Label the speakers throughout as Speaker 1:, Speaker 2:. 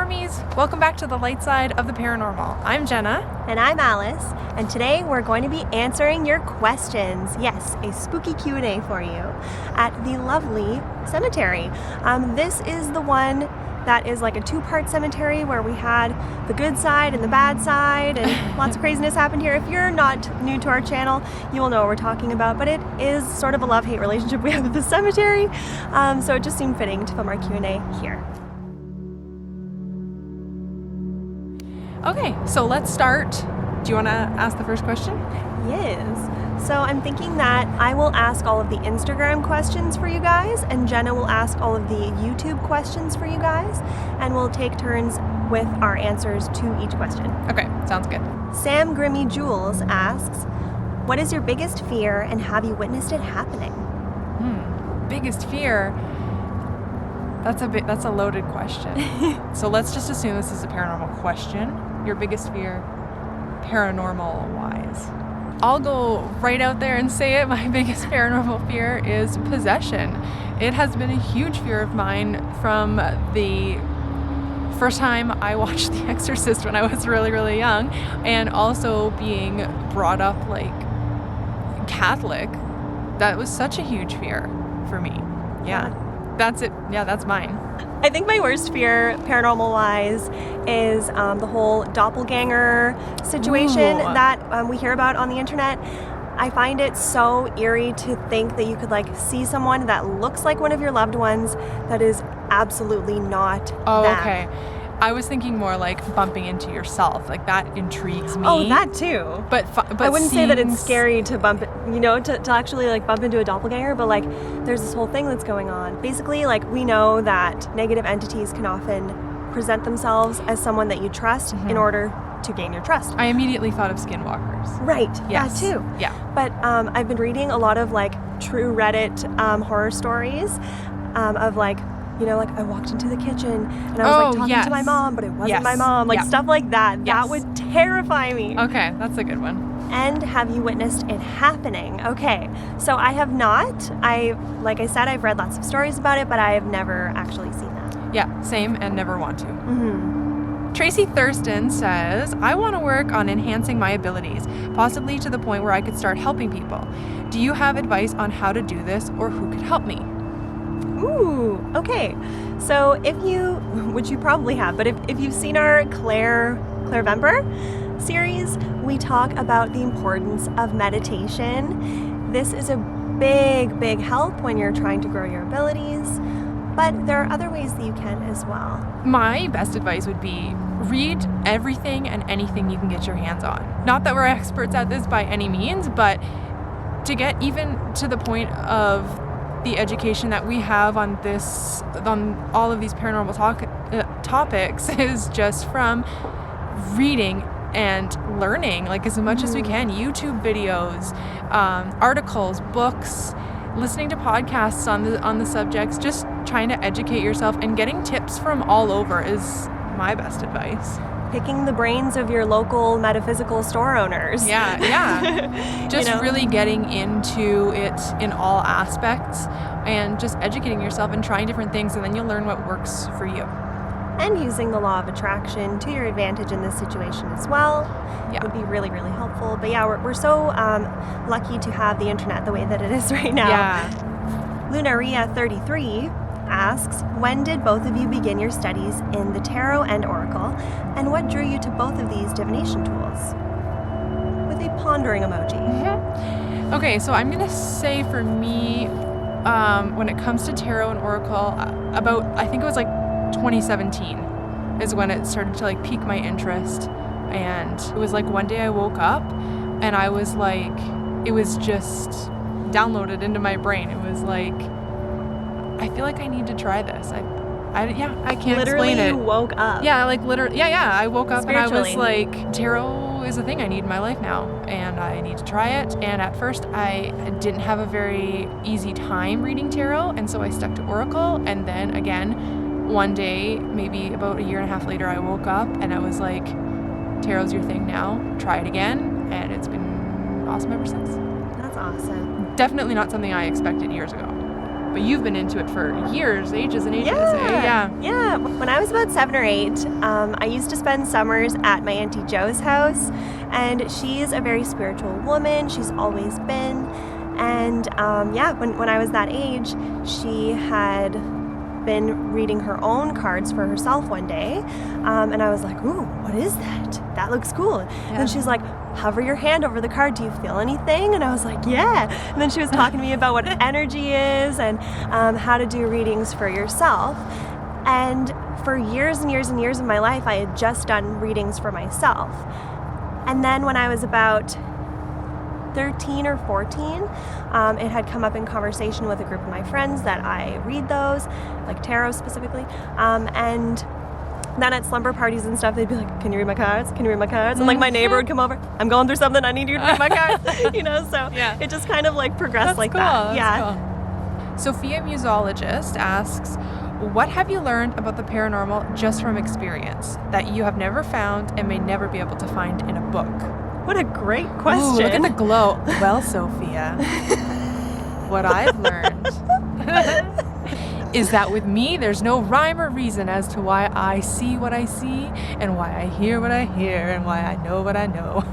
Speaker 1: Paranormies! Welcome back to the light side of the paranormal. I'm Jenna.
Speaker 2: And I'm Alice. And today we're going to be answering your questions. Yes, a spooky Q&A for you at the lovely cemetery. This is the one that is like a two-part cemetery where we had the good side and the bad side, and lots of craziness happened here. If you're not new to our channel, you will know what we're talking about, but it is sort of a love-hate relationship we have with the cemetery, so it just seemed fitting to film our Q&A here.
Speaker 1: Okay, so let's start. Do you want to ask the first question?
Speaker 2: Yes. So I'm thinking that I will ask all of the Instagram questions for you guys, and Jenna will ask all of the YouTube questions for you guys, and we'll take turns with our answers to each question.
Speaker 1: Okay, sounds good.
Speaker 2: Sam Grimmy Jules asks, what is your biggest fear and have you witnessed it happening?
Speaker 1: Biggest fear? That's a loaded question. So let's just assume this is a paranormal question. Your biggest fear, paranormal-wise. I'll go right out there and say it. My biggest paranormal fear is possession. It has been a huge fear of mine from the first time I watched The Exorcist when I was really, really young, and also being brought up like Catholic. That was such a huge fear for me. Yeah. That's it. Yeah, that's mine.
Speaker 2: I think my worst fear, paranormal-wise, is the whole doppelganger situation that we hear about on the internet. I find it so eerie to think that you could see someone that looks like one of your loved ones that is absolutely not them.
Speaker 1: Okay. I was thinking more like bumping into yourself. Like that intrigues me.
Speaker 2: Oh, that too.
Speaker 1: But
Speaker 2: I wouldn't say that it's scary to bump, to actually bump into a doppelganger, but there's this whole thing that's going on. Basically, we know that negative entities can often present themselves as someone that you trust in order to gain your trust.
Speaker 1: I immediately thought of skinwalkers.
Speaker 2: Right.
Speaker 1: Yes.
Speaker 2: That too.
Speaker 1: Yeah.
Speaker 2: But I've been reading a lot of true Reddit horror stories of I walked into the kitchen and I was talking to my mom, but it wasn't my mom. Stuff like that.
Speaker 1: Yes.
Speaker 2: That would terrify me.
Speaker 1: Okay, that's a good one.
Speaker 2: And have you witnessed it happening? Okay, so I have not. Like I said, I've read lots of stories about it, but I have never actually seen that.
Speaker 1: Yeah, same, and never want to. Tracy Thurston says, I want to work on enhancing my abilities, possibly to the point where I could start helping people. Do you have advice on how to do this or who could help me?
Speaker 2: Ooh, okay. So which you probably have, but if you've seen our Claire Vember series, we talk about the importance of meditation. This is a big, big help when you're trying to grow your abilities, but there are other ways that you can as well.
Speaker 1: My best advice would be read everything and anything you can get your hands on. Not that we're experts at this by any means, but to get even to the point of the education that we have on all of these paranormal topics is just from reading and learning as much as we can. YouTube videos, articles, books, listening to podcasts on the subjects, just trying to educate yourself, and getting tips from all over is my best advice.
Speaker 2: Picking the brains of your local metaphysical store owners.
Speaker 1: Yeah. Just really getting into it in all aspects and just educating yourself and trying different things, and then you'll learn what works for you.
Speaker 2: And using the law of attraction to your advantage in this situation as well would be really, really helpful. But yeah, we're so lucky to have the internet the way that it is right now.
Speaker 1: Yeah.
Speaker 2: Lunaria33 asks, when did both of you begin your studies in the tarot and oracle, and what drew you to both of these divination tools? With a pondering emoji.
Speaker 1: Okay, so I'm gonna say for me, when it comes to tarot and oracle, I think it was 2017 is when it started to pique my interest. And it was one day I woke up and I was it was just downloaded into my brain. It was I feel like I need to try this. I can't
Speaker 2: literally
Speaker 1: explain it.
Speaker 2: You woke up.
Speaker 1: Yeah, literally. Yeah. I woke up and I was
Speaker 2: Spiritually.
Speaker 1: tarot is a thing I need in my life now, and I need to try it. And at first, I didn't have a very easy time reading tarot, and so I stuck to oracle. And then again, one day, maybe about a year and a half later, I woke up and I was tarot's your thing now. Try it again, and it's been awesome ever since.
Speaker 2: That's awesome.
Speaker 1: Definitely not something I expected years ago. But you've been into it for years, ages and ages.
Speaker 2: Yeah. Yeah. When I was about 7 or 8, I used to spend summers at my Auntie Jo's house, and she's a very spiritual woman. She's always been. And when I was that age, she had been reading her own cards for herself one day, and I was like, ooh, what is that? That looks cool. And then she's like, hover your hand over the card. Do you feel anything? And I was like, yeah. And then she was talking to me about what energy is and how to do readings for yourself. And for years and years and years of my life, I had just done readings for myself. And then when I was about 13 or 14, it had come up in conversation with a group of my friends that I read those, like tarot specifically, and then at slumber parties and stuff, they'd be like, can you read my cards? Can you read my cards? And like my neighbor would come over, I'm going through something, I need you to read my cards, so it just kind of like progressed. That's like cool. That.
Speaker 1: That's cool. Sophia Musologist asks, what have you learned about the paranormal just from experience that you have never found and may never be able to find in a book?
Speaker 2: What a great question.
Speaker 1: Ooh, look at the glow. Well, Sophia, what I've learned is that with me, there's no rhyme or reason as to why I see what I see and why I hear what I hear and why I know what I know.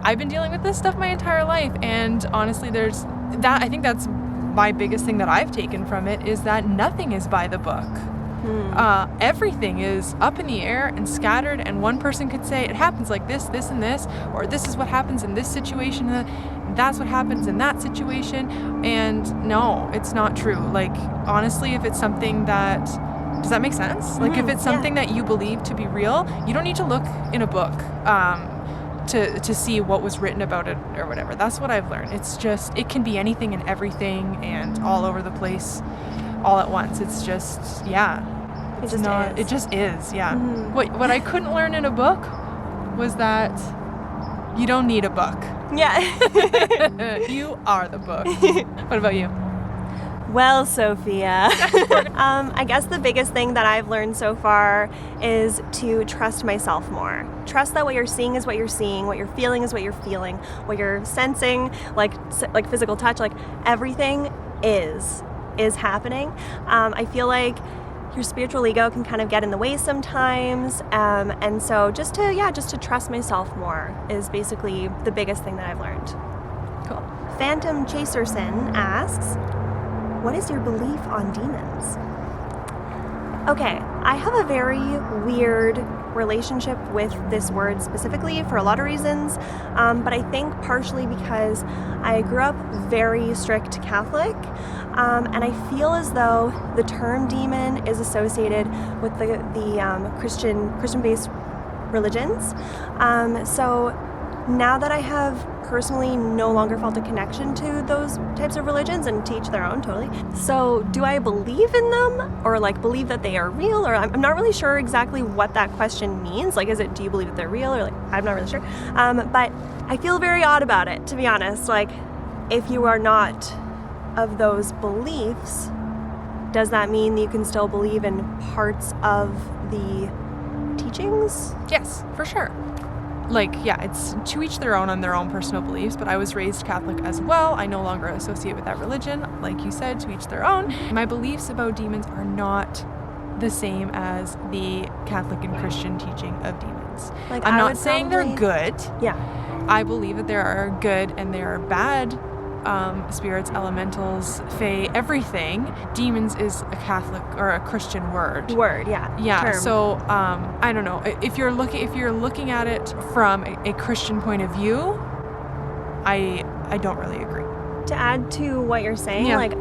Speaker 1: I've been dealing with this stuff my entire life, and honestly, I think that's my biggest thing that I've taken from it is that nothing is by the book. Everything is up in the air and scattered, and one person could say it happens like this, this, and this, or this is what happens in this situation, that's what happens in that situation, and no, it's not true. Like, honestly, if it's something that, does that make sense? Like, if it's something that you believe to be real, you don't need to look in a book to see what was written about it or whatever. That's what I've learned. It's just, it can be anything and everything and all over the place all at once. It's just, it just is. What I couldn't learn in a book was that you don't need a book. You are the book. What about you?
Speaker 2: Well, Sophia, I guess the biggest thing that I've learned so far is to trust myself more. Trust that what you're seeing is what you're seeing, what you're feeling is what you're feeling, what you're sensing, like physical touch, like everything is happening. I feel like your spiritual ego can kind of get in the way sometimes, and so just to trust myself more is basically the biggest thing that I've learned.
Speaker 1: Cool.
Speaker 2: Phantom Chaserson asks, what is your belief on demons? Okay, I have a very weird relationship with this word specifically for a lot of reasons, but I think partially because I grew up very strict Catholic, and I feel as though the term demon is associated with the Christian-based religions. So now that I have personally no longer felt a connection to those types of religions, and to each their own, totally. So do I believe in them, or like believe that they are real, or I'm not really sure exactly what that question means. Like, is it, do you believe that they're real, or like, I'm not really sure. But I feel very odd about it, to be honest. Like, if you are not of those beliefs, does that mean that you can still believe in parts of the teachings?
Speaker 1: Yes, for sure. Like, it's to each their own on their own personal beliefs, but I was raised Catholic as well. I no longer associate with that religion. Like you said, to each their own. My beliefs about demons are not the same as the Catholic and Christian teaching of demons. Like, I'm not saying they're good.
Speaker 2: Yeah.
Speaker 1: I believe that there are good and there are bad spirits, elementals, fae, everything. Demons is a Catholic or a Christian word.
Speaker 2: Term.
Speaker 1: So I don't know, if you're looking at it from a Christian point of view, I don't really agree.
Speaker 2: To add to what you're saying, like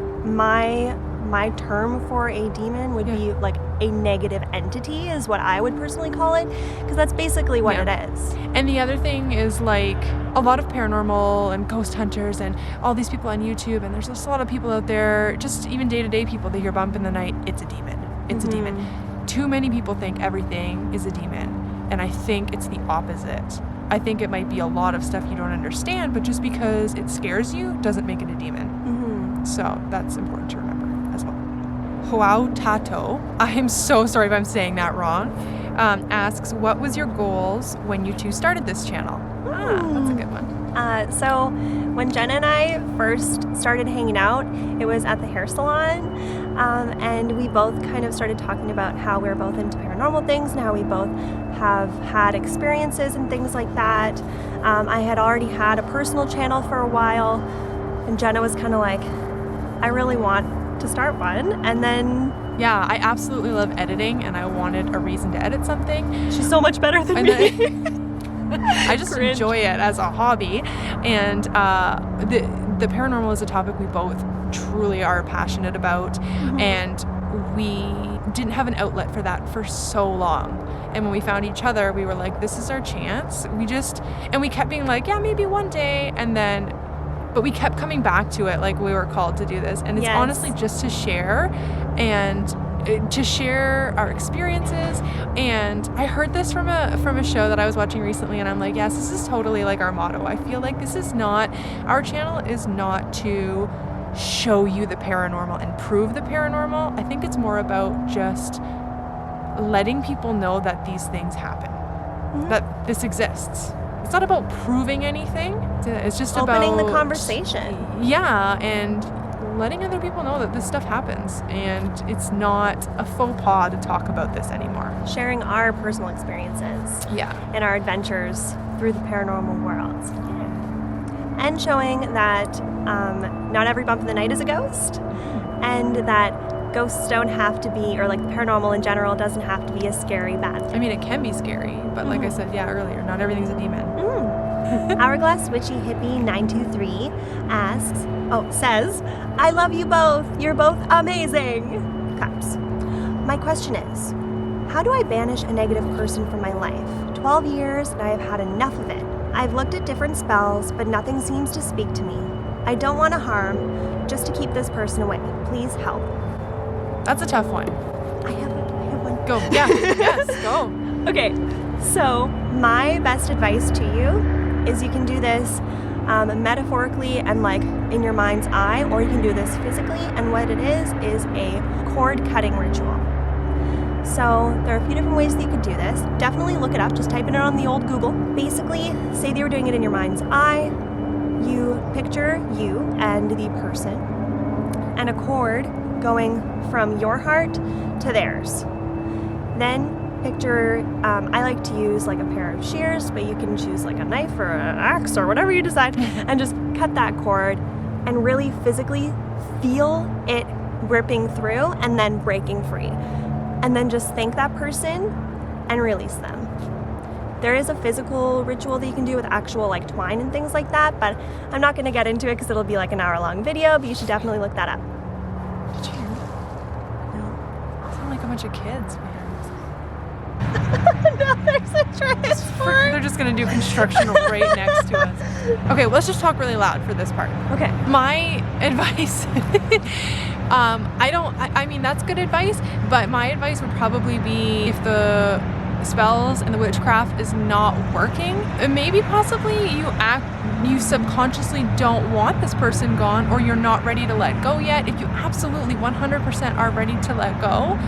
Speaker 2: my term for a demon would be like a negative entity is what I would personally call it, because that's basically what it is.
Speaker 1: And the other thing is, like, a lot of paranormal and ghost hunters and all these people on YouTube, and there's just a lot of people out there, just even day-to-day people, they hear bump in the night, it's a demon. It's a demon. Too many people think everything is a demon, and I think it's the opposite. I think it might be a lot of stuff you don't understand, but just because it scares you doesn't make it a demon. So that's important to remember as well. Huao Tato, I am so sorry if I'm saying that wrong, asks, what was your goals when you two started this channel? That's a good one.
Speaker 2: So when Jenna and I first started hanging out, it was at the hair salon, and we both kind of started talking about how we're both into paranormal things and how we both have had experiences and things like that. I had already had a personal channel for a while, and Jenna was kind of like, I really want to start one. And then
Speaker 1: yeah, I absolutely love editing, and I wanted a reason to edit something.
Speaker 2: She's so much better than me.
Speaker 1: I just
Speaker 2: Cringe.
Speaker 1: enjoy it as a hobby, and the paranormal is a topic we both truly are passionate about, and we didn't have an outlet for that for so long. And when we found each other, we were like, this is our chance. And we kept being like, yeah, maybe one day, but we kept coming back to it, like we were called to do this, and it's honestly just to share our experiences. And I heard this from a show that I was watching recently, and I'm like, yes, this is totally like our motto. I feel like our channel is not to show you the paranormal and prove the paranormal. I think it's more about just letting people know that these things happen, that this exists. It's not about proving anything. It's just
Speaker 2: opening
Speaker 1: about
Speaker 2: the conversation.
Speaker 1: Yeah, and letting other people know that this stuff happens, and it's not a faux pas to talk about this anymore.
Speaker 2: Sharing our personal experiences.
Speaker 1: Yeah.
Speaker 2: And our adventures through the paranormal world. Yeah. And showing that not every bump in the night is a ghost, and that ghosts don't have to be, or like the paranormal in general doesn't have to be a scary bad thing.
Speaker 1: I mean, it can be scary, but like I said, earlier, not everything's a demon.
Speaker 2: Hourglass Witchy Hippie 923 says, I love you both. You're both amazing. Claps. My question is, how do I banish a negative person from my life? 12 years and I have had enough of it. I've looked at different spells, but nothing seems to speak to me. I don't want to harm, just to keep this person away. Please help.
Speaker 1: That's a tough one.
Speaker 2: I have one.
Speaker 1: Go. Yeah. Yes, go.
Speaker 2: Okay, so my best advice to you is you can do this metaphorically and like in your mind's eye, or you can do this physically, and what it is a cord cutting ritual. So there are a few different ways that you could do this. Definitely look it up, just type it in on the old Google. Basically, say that you're doing it in your mind's eye, you picture you and the person, and a cord going from your heart to theirs. Then picture, I like to use like a pair of shears, but you can choose like a knife or an axe or whatever you decide, and just cut that cord and really physically feel it ripping through and then breaking free. And then just thank that person and release them. There is a physical ritual that you can do with actual like twine and things like that, but I'm not going to get into it because it'll be like an hour-long video, but you should definitely look that up.
Speaker 1: Did you hear that? No. Sound like a bunch of kids, man.
Speaker 2: No, there's a transform.
Speaker 1: They're just gonna do construction right next to us. Okay, let's just talk really loud for this part.
Speaker 2: Okay.
Speaker 1: My advice, I mean, that's good advice, but my advice would probably be if the spells and the witchcraft is not working, maybe possibly you subconsciously don't want this person gone, or you're not ready to let go yet. If you absolutely 100% are ready to let go,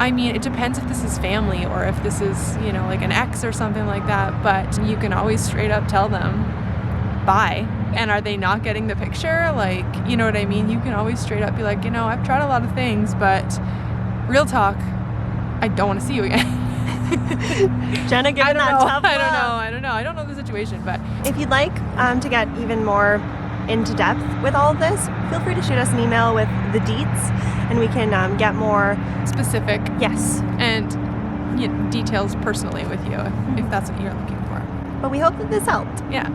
Speaker 1: I mean, it depends if this is family or if this is, like an ex or something like that, but you can always straight up tell them, bye. And are they not getting the picture? Like, you know what I mean? You can always straight up be like, I've tried a lot of things, but real talk, I don't want to see you again.
Speaker 2: Jenna giving that tough love.
Speaker 1: I don't know. I don't know the situation, but
Speaker 2: if you'd like to get even more into depth with all of this, feel free to shoot us an email with the deets, and we can get more
Speaker 1: specific.
Speaker 2: Yes.
Speaker 1: And details personally with you if that's what you're looking for.
Speaker 2: But we hope that this helped.
Speaker 1: Yeah.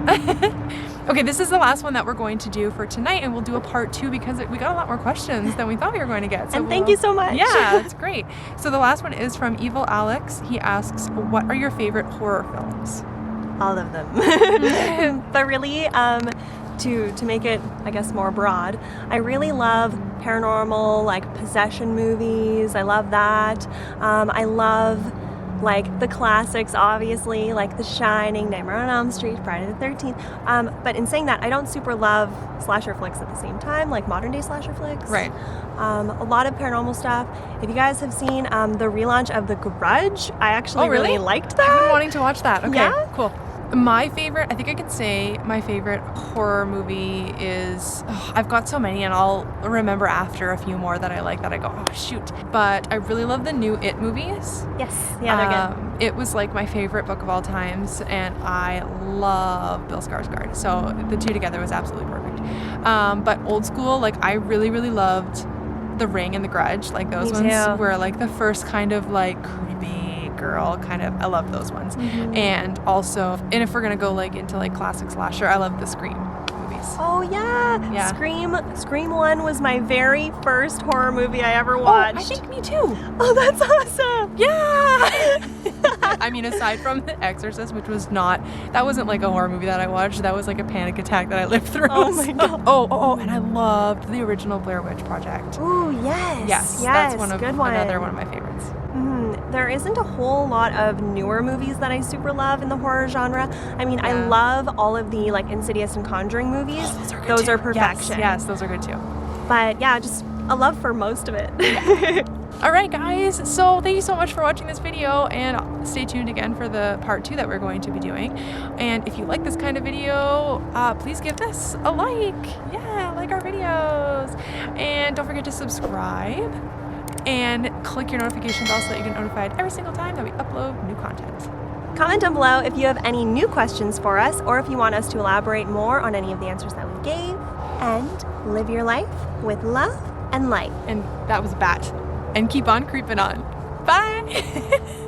Speaker 1: Okay, this is the last one that we're going to do for tonight, and we'll do a part 2 because we got a lot more questions than we thought we were going to get. So
Speaker 2: and thank you so much.
Speaker 1: Yeah, that's great. So the last one is from Evil Alex. He asks, what are your favorite horror films?
Speaker 2: All of them. But really, to make it, I guess, more broad, I really love paranormal, like possession movies. I love that. I love like the classics, obviously, like The Shining, Nightmare on Elm Street, Friday the 13th. But in saying that, I don't super love slasher flicks at the same time, like modern day slasher flicks.
Speaker 1: Right.
Speaker 2: A lot of paranormal stuff. If you guys have seen the relaunch of The Grudge, I actually really liked that.
Speaker 1: I've been wanting to watch that. Okay,
Speaker 2: yeah?
Speaker 1: cool. My favorite, I think I can say my favorite horror movie is, I've got so many and I'll remember after a few more that I like that I go, oh shoot. But I really love the new It movies.
Speaker 2: Yes, yeah, they're good.
Speaker 1: It was like my favorite book of all times, and I love Bill Skarsgård. So the two together was absolutely perfect. But old school, like I really, really loved The Ring and The Grudge. Like those
Speaker 2: Me
Speaker 1: ones
Speaker 2: too.
Speaker 1: were like the first kind of like creepy girl kind of, I love those ones. And also, and if we're gonna go like into like classic slasher, I love the Scream movies.
Speaker 2: Oh yeah.
Speaker 1: Yeah.
Speaker 2: Scream 1 was my very first horror movie I ever
Speaker 1: Oh,
Speaker 2: watched.
Speaker 1: I think me too.
Speaker 2: Oh, that's awesome.
Speaker 1: Yeah. I mean, aside from The Exorcist, which was not, that wasn't like a horror movie that I watched. That was like a panic attack that I lived through.
Speaker 2: Oh my God.
Speaker 1: Oh, and I loved the original Blair Witch Project.
Speaker 2: Ooh, yes.
Speaker 1: Yes, that's
Speaker 2: good one.
Speaker 1: another one of my favorites.
Speaker 2: There isn't a whole lot of newer movies that I super love in the horror genre. I mean, I
Speaker 1: Yeah.
Speaker 2: love all of the like Insidious and Conjuring movies.
Speaker 1: Those are
Speaker 2: perfection.
Speaker 1: Yes, those are good too.
Speaker 2: But yeah, just a love for most of it.
Speaker 1: All right, guys. So thank you so much for watching this video, and stay tuned again for the part 2 that we're going to be doing. And if you like this kind of video, please give this a like. Yeah, like our videos. And don't forget to subscribe and click your notification bell so that you get notified every single time that we upload new content.
Speaker 2: Comment down below if you have any new questions for us, or if you want us to elaborate more on any of the answers that we gave. And live your life with love and light.
Speaker 1: And that was Bat. And keep on creeping on. Bye.